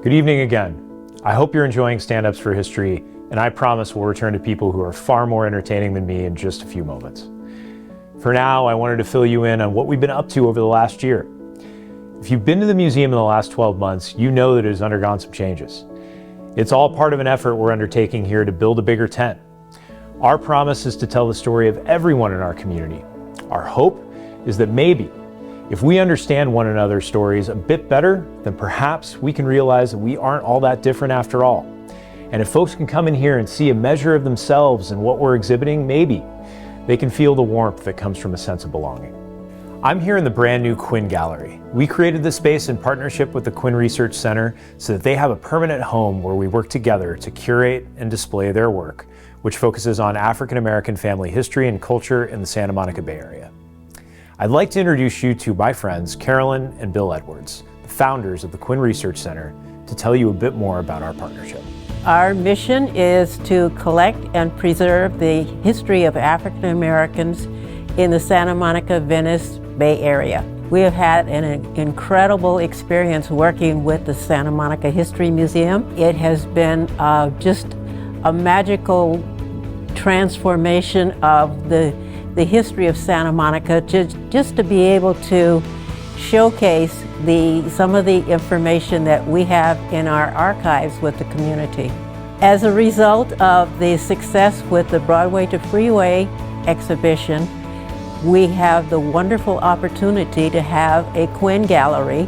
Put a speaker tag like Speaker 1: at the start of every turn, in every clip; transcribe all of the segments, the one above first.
Speaker 1: Good evening again. I hope you're enjoying Stand-Ups for History, and I promise we'll return to people who are far more entertaining than me in just a few moments. For now, I wanted to fill you in on what we've been up to over the last year. If you've been to the museum in the last 12 months, you know that it has undergone some changes. It's all part of an effort we're undertaking here to build a bigger tent. Our promise is to tell the story of everyone in our community. Our hope is that maybe, if we understand one another's stories a bit better, then perhaps we can realize that we aren't all that different after all. And if folks can come in here and see a measure of themselves in what we're exhibiting, maybe they can feel the warmth that comes from a sense of belonging. I'm here in the brand new Quinn Gallery. We created this space in partnership with the Quinn Research Center so that they have a permanent home where we work together to curate and display their work, which focuses on African American family history and culture in the Santa Monica Bay Area. I'd like to introduce you to my friends, Carolyn and Bill Edwards, the founders of the Quinn Research Center, to tell you a bit more about our partnership.
Speaker 2: Our mission is to collect and preserve the history of African Americans in the Santa Monica, Venice Bay Area. We have had an incredible experience working with the Santa Monica History Museum. It has been just a magical transformation of the history of Santa Monica, just to be able to showcase some of the information that we have in our archives with the community. As a result of the success with the Broadway to Freeway exhibition, we have the wonderful opportunity to have a Quinn Gallery,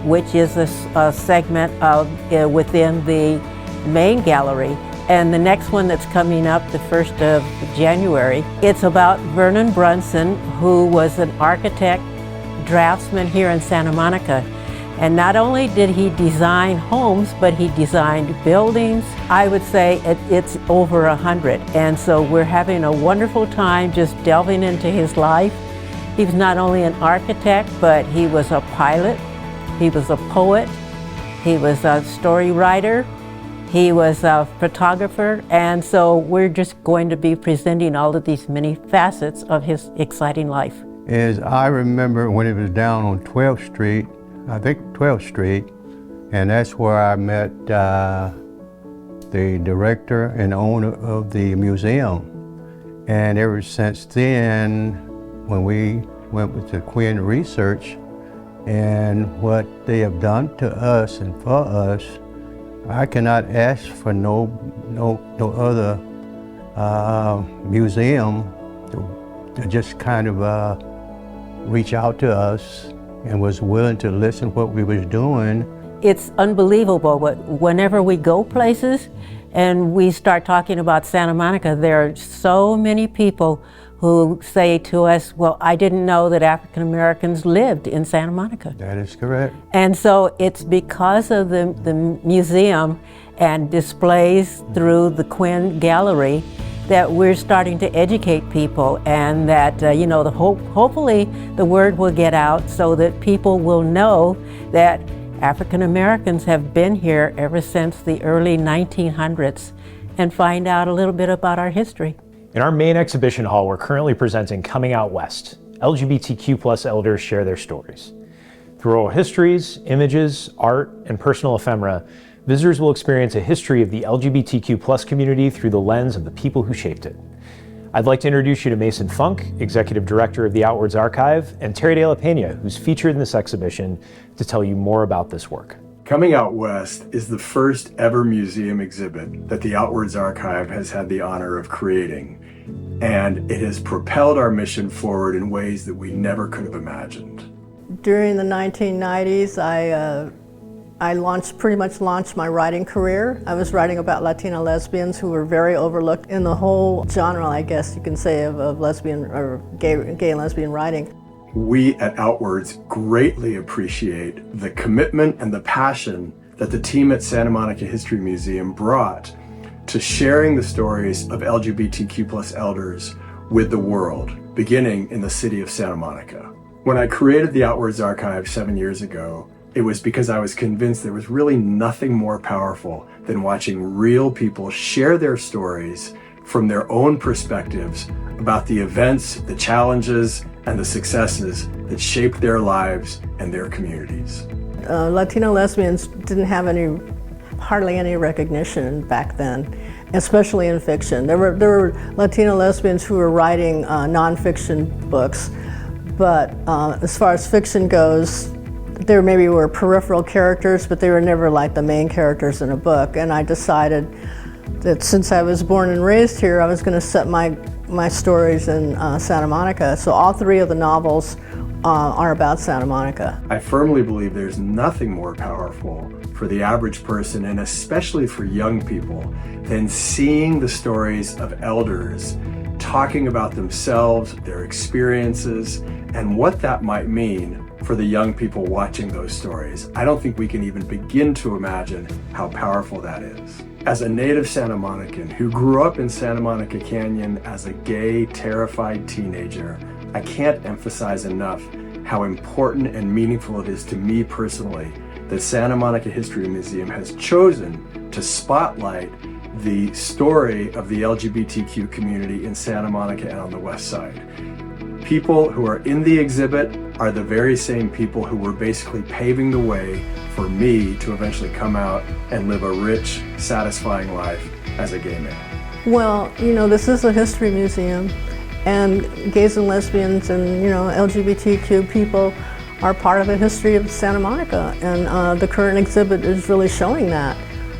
Speaker 2: which is a segment of within the main gallery. And the next one that's coming up, the 1st of January, it's about Vernon Brunson, who was an architect, draftsman here in Santa Monica. And not only did he design homes, but he designed buildings. I would say it's over 100. And so we're having a wonderful time just delving into his life. He was not only an architect, but he was a pilot, he was a poet, he was a story writer, he was a photographer, and so we're just going to be presenting all of these many facets of his exciting life.
Speaker 3: As I remember when it was down on 12th Street, I think 12th Street, and that's where I met the director and owner of the museum. And ever since then, when we went with the Quinn Research and what they have done to us and for us, I cannot ask for no other museum to just kind of reach out to us and was willing to listen what we was doing.
Speaker 2: It's unbelievable, but whenever we go places and we start talking about Santa Monica, there are so many people who say to us, well, I didn't know that African Americans lived in Santa Monica.
Speaker 3: That is correct.
Speaker 2: And so it's because of the museum and displays through the Quinn Gallery that we're starting to educate people, and that hopefully the word will get out so that people will know that African Americans have been here ever since the early 1900s and find out a little bit about our history.
Speaker 1: In our main exhibition hall, we're currently presenting Coming Out West. LGBTQ+ elders share their stories. Through oral histories, images, art, and personal ephemera, visitors will experience a history of the LGBTQ+ community through the lens of the people who shaped it. I'd like to introduce you to Mason Funk, Executive Director of the Outwards Archive, and Terry De La Pena, who's featured in this exhibition, to tell you more about this work.
Speaker 4: Coming Out West is the first ever museum exhibit that the Outwards Archive has had the honor of creating, and it has propelled our mission forward in ways that we never could have imagined.
Speaker 5: During the 1990s, I pretty much launched my writing career. I was writing about Latina lesbians who were very overlooked in the whole genre, I guess you can say, of lesbian or gay and lesbian writing.
Speaker 4: We at Outwards greatly appreciate the commitment and the passion that the team at Santa Monica History Museum brought to sharing the stories of LGBTQ+ elders with the world, beginning in the city of Santa Monica. When I created the Outwards Archive 7 years ago, it was because I was convinced there was really nothing more powerful than watching real people share their stories from their own perspectives about the events, the challenges, and the successes that shaped their lives and their communities.
Speaker 5: Latino lesbians didn't have any hardly any recognition back then, especially in fiction. There were Latina lesbians who were writing nonfiction books, but as far as fiction goes, there maybe were peripheral characters, but they were never like the main characters in a book. And I decided that since I was born and raised here, I was going to set my stories in Santa Monica. So all 3 of the novels are about Santa Monica.
Speaker 4: I firmly believe there's nothing more powerful for the average person, and especially for young people, than seeing the stories of elders talking about themselves, their experiences, and what that might mean for the young people watching those stories. I don't think we can even begin to imagine how powerful that is. As a native Santa Monican who grew up in Santa Monica Canyon as a gay, terrified teenager, I can't emphasize enough how important and meaningful it is to me personally that Santa Monica History Museum has chosen to spotlight the story of the LGBTQ community in Santa Monica and on the West Side. People who are in the exhibit are the very same people who were basically paving the way for me to eventually come out and live a rich, satisfying life as a gay man.
Speaker 5: Well, this is a history museum, and gays and lesbians and, LGBTQ people are part of the history of Santa Monica, and the current exhibit is really showing that.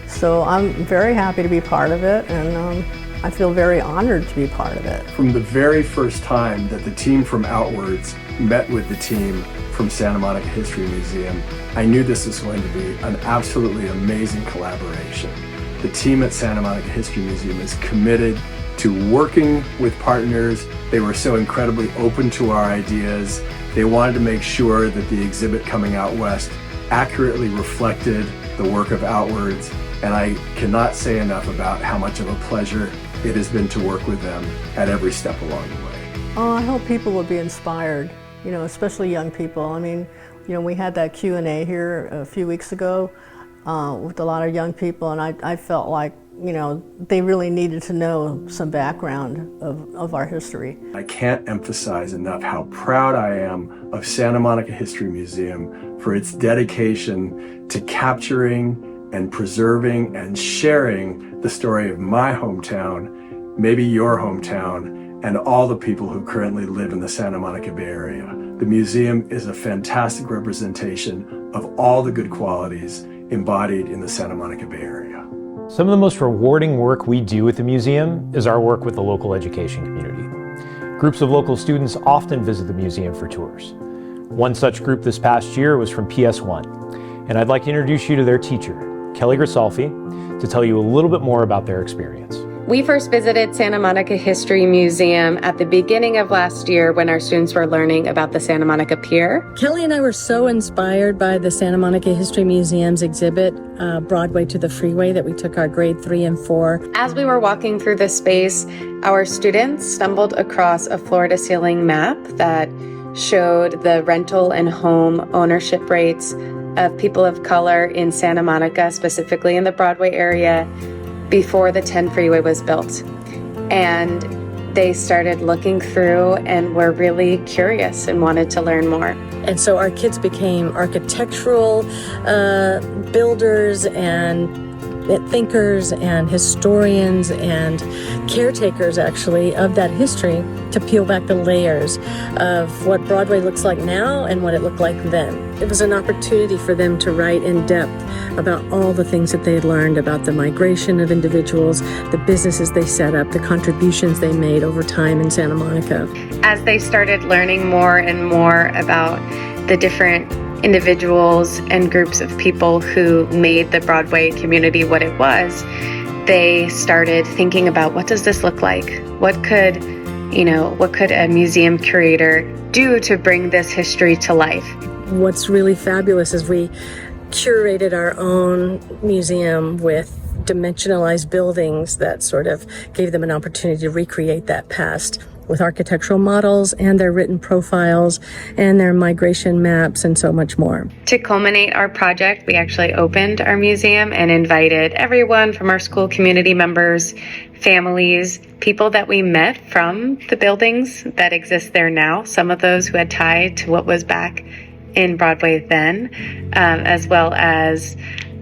Speaker 5: So I'm very happy to be part of it, and I feel very honored to be part of it.
Speaker 4: From the very first time that the team from Outwards met with the team from Santa Monica History Museum, I knew this was going to be an absolutely amazing collaboration. The team at Santa Monica History Museum is committed to working with partners. They were so incredibly open to our ideas. They wanted to make sure that the exhibit coming out west accurately reflected the work of Outwards, and I cannot say enough about how much of a pleasure it has been to work with them at every step along the way.
Speaker 5: Oh, I hope people will be inspired, especially young people. I mean, we had that Q&A here a few weeks ago with a lot of young people, and I felt like, they really needed to know some background of our history.
Speaker 4: I can't emphasize enough how proud I am of Santa Monica History Museum for its dedication to capturing and preserving and sharing the story of my hometown, maybe your hometown, and all the people who currently live in the Santa Monica Bay Area. The museum is a fantastic representation of all the good qualities embodied in the Santa Monica Bay Area.
Speaker 1: Some of the most rewarding work we do at the museum is our work with the local education community. Groups of local students often visit the museum for tours. One such group this past year was from PS1, and I'd like to introduce you to their teacher, Kelly Grisolfi, to tell you a little bit more about their experience.
Speaker 6: We first visited Santa Monica History Museum at the beginning of last year when our students were learning about the Santa Monica Pier.
Speaker 7: Kelly and I were so inspired by the Santa Monica History Museum's exhibit, Broadway to the Freeway, that we took our grade 3 and 4.
Speaker 6: As we were walking through the space, our students stumbled across a floor-to-ceiling map that showed the rental and home ownership rates of people of color in Santa Monica, specifically in the Broadway area, before the 10 freeway was built. And they started looking through and were really curious and wanted to learn more.
Speaker 7: And so our kids became architectural builders and thinkers and historians and caretakers, actually, of that history, to peel back the layers of what Broadway looks like now and what it looked like then. It was an opportunity for them to write in depth about all the things that they had learned about the migration of individuals, the businesses they set up, the contributions they made over time in Santa Monica.
Speaker 6: As they started learning more and more about the different individuals and groups of people who made the Broadway community what it was, they started thinking about, what does this look like? What could a museum curator do to bring this history to life?
Speaker 7: What's really fabulous is we curated our own museum with dimensionalized buildings that sort of gave them an opportunity to recreate that past with architectural models and their written profiles and their migration maps and so much more.
Speaker 6: To culminate our project, we actually opened our museum and invited everyone from our school community members, families, people that we met from the buildings that exist there now, some of those who had tied to what was back in Broadway then, as well as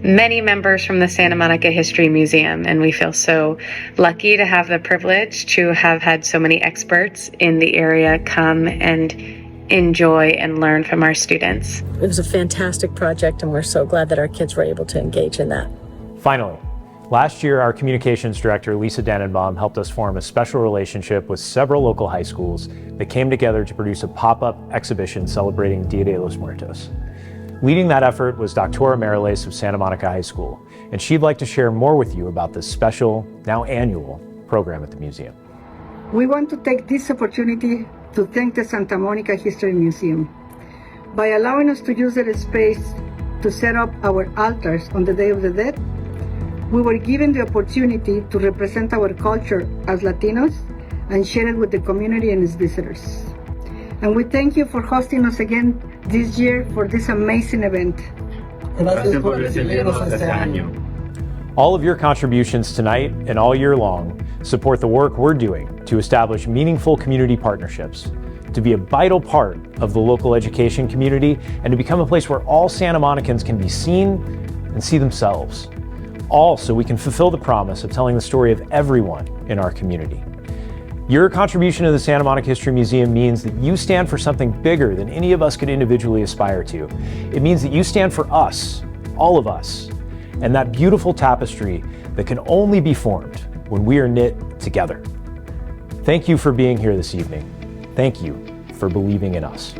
Speaker 6: many members from the Santa Monica History Museum, and we feel so lucky to have the privilege to have had so many experts in the area come and enjoy and learn from our students.
Speaker 7: It was a fantastic project, and we're so glad that our kids were able to engage in that.
Speaker 1: Finally, last year, our communications director, Lisa Dannenbaum, helped us form a special relationship with several local high schools that came together to produce a pop-up exhibition celebrating Dia de los Muertos. Leading that effort was Dr. Mariles of Santa Monica High School, and she'd like to share more with you about this special, now annual, program at the museum.
Speaker 8: We want to take this opportunity to thank the Santa Monica History Museum. By allowing us to use their space to set up our altars on the Day of the Dead, we were given the opportunity to represent our culture as Latinos and share it with the community and its visitors. And we thank you for hosting us again this year for this amazing event.
Speaker 9: Gracias por recibirnos este año.
Speaker 1: All of your contributions tonight and all year long support the work we're doing to establish meaningful community partnerships, to be a vital part of the local education community, and to become a place where all Santa Monicans can be seen and see themselves. All so we can fulfill the promise of telling the story of everyone in our community. Your contribution to the Santa Monica History Museum means that you stand for something bigger than any of us could individually aspire to. It means that you stand for us, all of us, and that beautiful tapestry that can only be formed when we are knit together. Thank you for being here this evening. Thank you for believing in us.